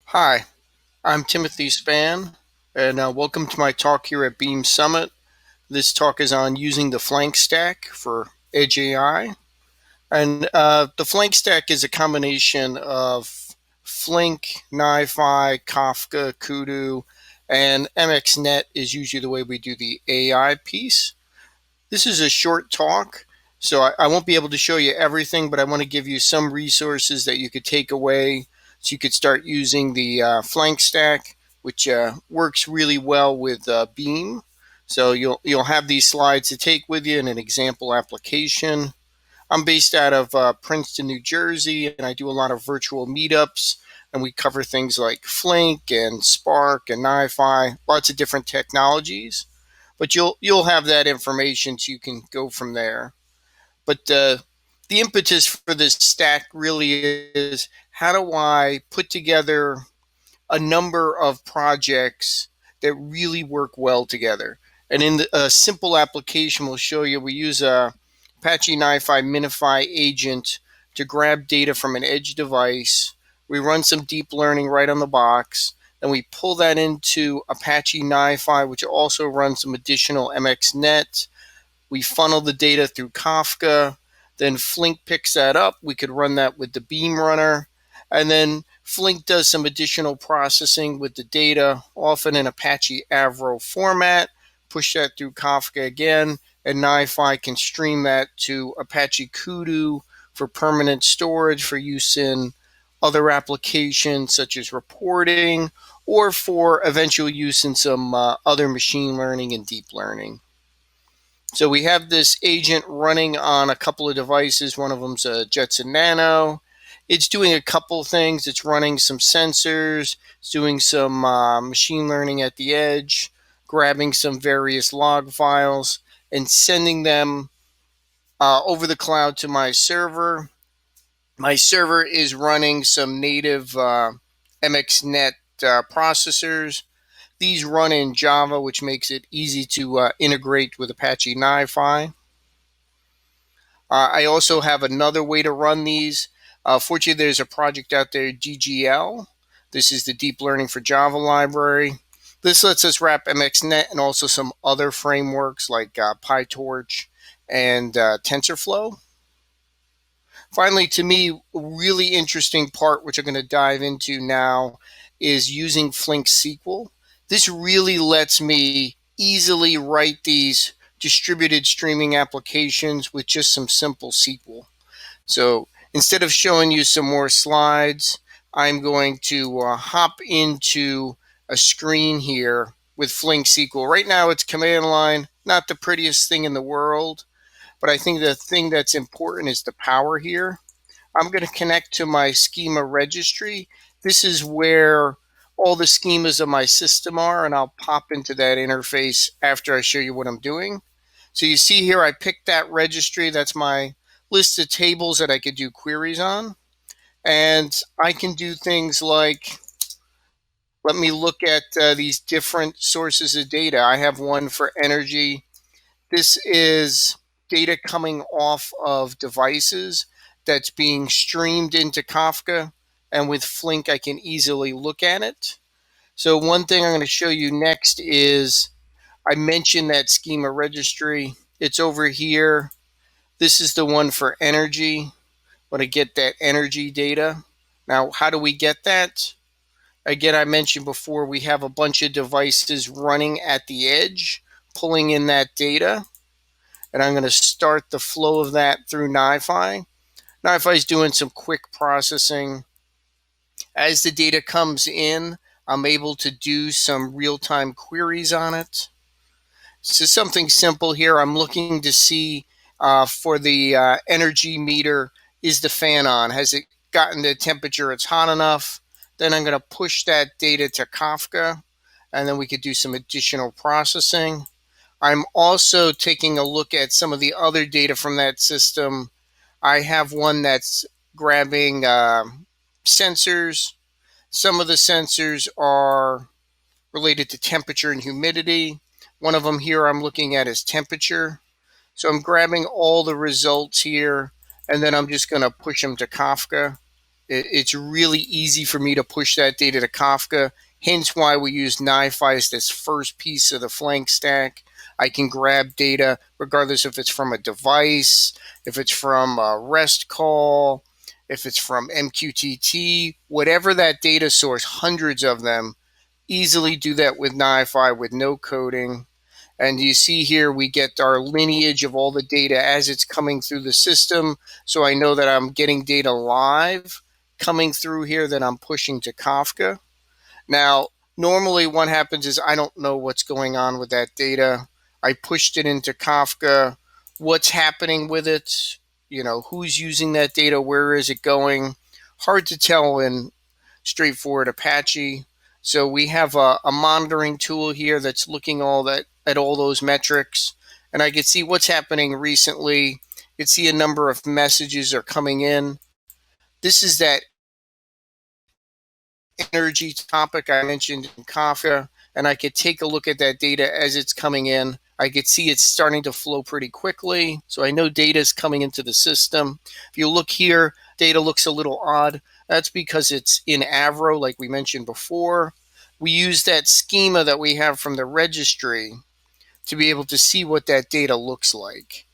Hi, I'm Timothy Span, and welcome to my talk here at Beam Summit. This talk is on using the FLaNK stack for Edge AI. And the FLaNK stack is a combination of Flink, NiFi, Kafka, Kudu, and MXNet is usually the way we do the AI piece. This is a short talk, so I won't be able to show you everything, but I want to give you some resources that you could take away so you could start using the FLaNK stack, which works really well with Beam. So you'll have these slides to take with you in an example application. I'm based out of Princeton, New Jersey, and I do a lot of virtual meetups. And we cover things like Flink and Spark and NiFi, lots of different technologies. But you'll have that information so you can go from there. But the impetus for this stack really is how do I put together a number of projects that really work well together. And in a simple application, we'll show you we use a Apache NiFi Minify agent to grab data from an edge device. We run some deep learning right on the box. Then we pull that into Apache NiFi, which also runs some additional MXNet. We funnel the data through Kafka. Then Flink picks that up. We could run that with the Beam runner. And then Flink does some additional processing with the data, often in Apache Avro format, push that through Kafka again, and NiFi can stream that to Apache Kudu for permanent storage for use in other applications such as reporting or for eventual use in some other machine learning and deep learning. So we have this agent running on a couple of devices. One of them's a Jetson Nano. It's doing a couple things. It's running some sensors. It's doing some machine learning at the edge, grabbing some various log files, and sending them over the cloud to my server. My server is running some native MXNet processors. These run in Java, which makes it easy to integrate with Apache NiFi. I also have another way to run these. Fortunately, there's a project out there, DGL. This is the Deep Learning for Java library. This lets us wrap MXNet and also some other frameworks like PyTorch and TensorFlow. Finally, to me, a really interesting part, which I'm going to dive into now, is using Flink Sql. This really lets me easily write these distributed streaming applications with just some simple SQL. So instead of showing you some more slides, I'm going to hop into a screen here with Flink Sql. Right now it's command line, not the prettiest thing in the world, but I think the thing that's important is the power here. I'm going to connect to my Schema Registry. This is where all the schemas of my system are, and I'll pop into that interface after I show you what I'm doing. So you see here, I picked that registry. That's my list of tables that I could do queries on. And I can do things like, let me look at these different sources of data. I have one for energy. This is data coming off of devices that's being streamed into Kafka. And with Flink, I can easily look at it. So one thing I'm going to show you next is I mentioned that schema registry. It's over here. This is the one for energy. Want to get that energy data. Now, how do we get that? Again, I mentioned before, we have a bunch of devices running at the edge, pulling in that data. And I'm going to start the flow of that through NiFi. NiFi is doing some quick processing. As the data comes in, I'm able to do some real-time queries on it. So something simple here. I'm looking to see for the energy meter, is the fan on? Has it gotten the temperature it's hot enough? Then I'm going to push that data to Kafka, and then we could do some additional processing. I'm also taking a look at some of the other data from that system. I have one that's grabbing sensors. Some of the sensors are related to temperature and humidity. One of them here I'm looking at is temperature. So I'm grabbing all the results here, and then I'm just going to push them to Kafka. It's really easy for me to push that data to Kafka, hence why we use NiFi as this first piece of the FLaNK stack. I can grab data regardless if it's from a device, if it's from a REST call, if it's from MQTT, whatever that data source, hundreds of them, easily do that with NiFi with no coding. And you see here we get our lineage of all the data as it's coming through the system. So I know that I'm getting data live coming through here that I'm pushing to Kafka. Now, normally what happens is I don't know what's going on with that data. I pushed it into Kafka. What's happening with it? Who's using that data? Where is it going? Hard to tell in straightforward Apache. So we have a monitoring tool here that's looking at all those metrics, and I can see what's happening recently. You can see a number of messages are coming in. This is that energy topic I mentioned in Kafka, and I could take a look at that data as it's coming in. I could see it's starting to flow pretty quickly, so I know data is coming into the system. If you look here, data looks a little odd. That's because it's in Avro, like we mentioned before. We use that schema that we have from the registry to be able to see what that data looks like.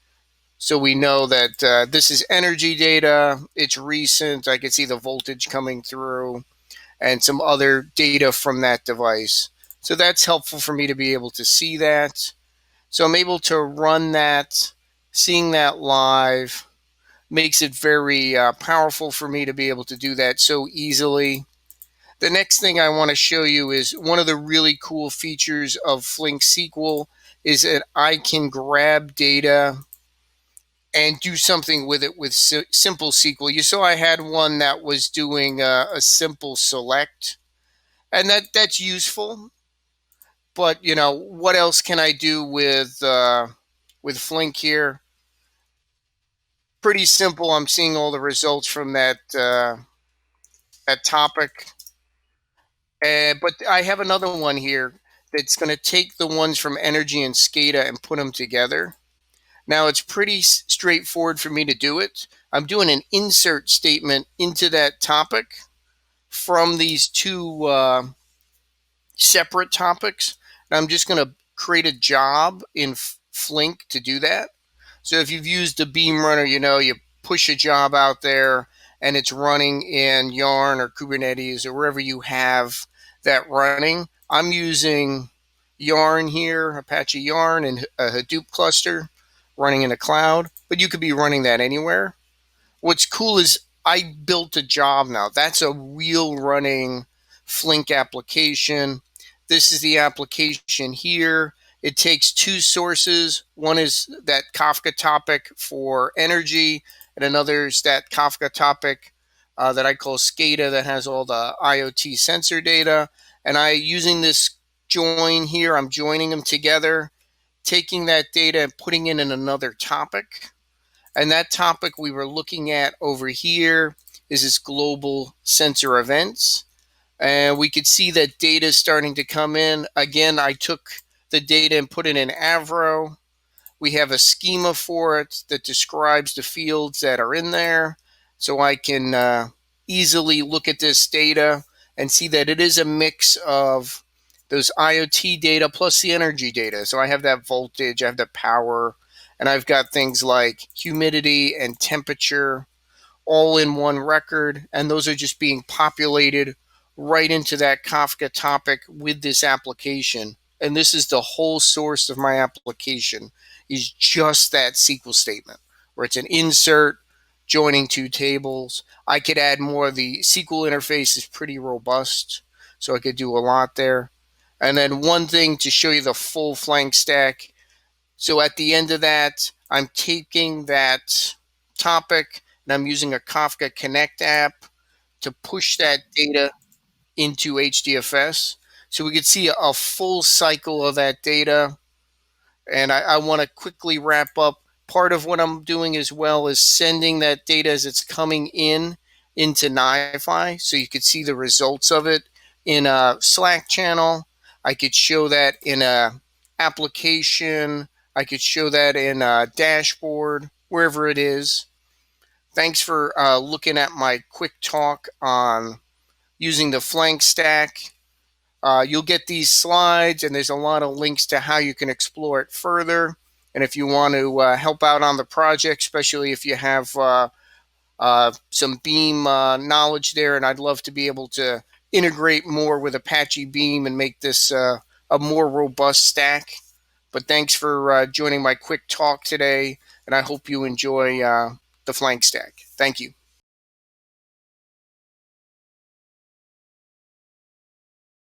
So we know that this is energy data, it's recent, I can see the voltage coming through, and some other data from that device. So that's helpful for me to be able to see that. So I'm able to run that, seeing that live makes it very powerful for me to be able to do that so easily. The next thing I want to show you is one of the really cool features of Flink Sql is that I can grab data and do something with it with simple SQL. You saw I had one that was doing a simple select, and that's useful. But what else can I do with Flink here? Pretty simple. I'm seeing all the results from that topic. But I have another one here that's going to take the ones from Energy and SCADA and put them together. Now, it's pretty straightforward for me to do it. I'm doing an insert statement into that topic from these two separate topics. And I'm just going to create a job in Flink to do that. So if you've used a Beam Runner, you push a job out there and it's running in Yarn or Kubernetes or wherever you have that running. I'm using Yarn here, Apache Yarn, and a Hadoop cluster running in a cloud, but you could be running that anywhere. What's cool is I built a job now. That's a real running Flink application. This is the application here. It takes two sources. One is that Kafka topic for energy, and another is that Kafka topic that I call SCADA that has all the IoT sensor data. And using this join here, I'm joining them together, taking that data and putting it in another topic. And that topic we were looking at over here is this global sensor events. And we could see that data is starting to come in. Again, I took the data and put it in Avro. We have a schema for it that describes the fields that are in there. So I can easily look at this data and see that it is a mix of those IoT data plus the energy data. So I have that voltage, I have the power, and I've got things like humidity and temperature all in one record, and those are just being populated right into that Kafka topic with this application. And this is the whole source of my application, is just that SQL statement, where it's an insert, joining two tables. I could add more. The SQL interface is pretty robust, so I could do a lot there. And then one thing to show you the full FLaNK stack. So at the end of that, I'm taking that topic and I'm using a Kafka Connect app to push that data into HDFS. So we could see a full cycle of that data. And I want to quickly wrap up. Part of what I'm doing as well is sending that data as it's coming in into NiFi, so you could see the results of it in a Slack channel. I could show that in a application. I could show that in a dashboard, wherever it is. Thanks for looking at my quick talk on using the FLaNK stack. You'll get these slides, and there's a lot of links to how you can explore it further. And if you want to help out on the project, especially if you have some Beam knowledge there, and I'd love to be able to integrate more with Apache Beam and make this a more robust stack. But thanks for joining my quick talk today, and I hope you enjoy the FLaNK stack. Thank you.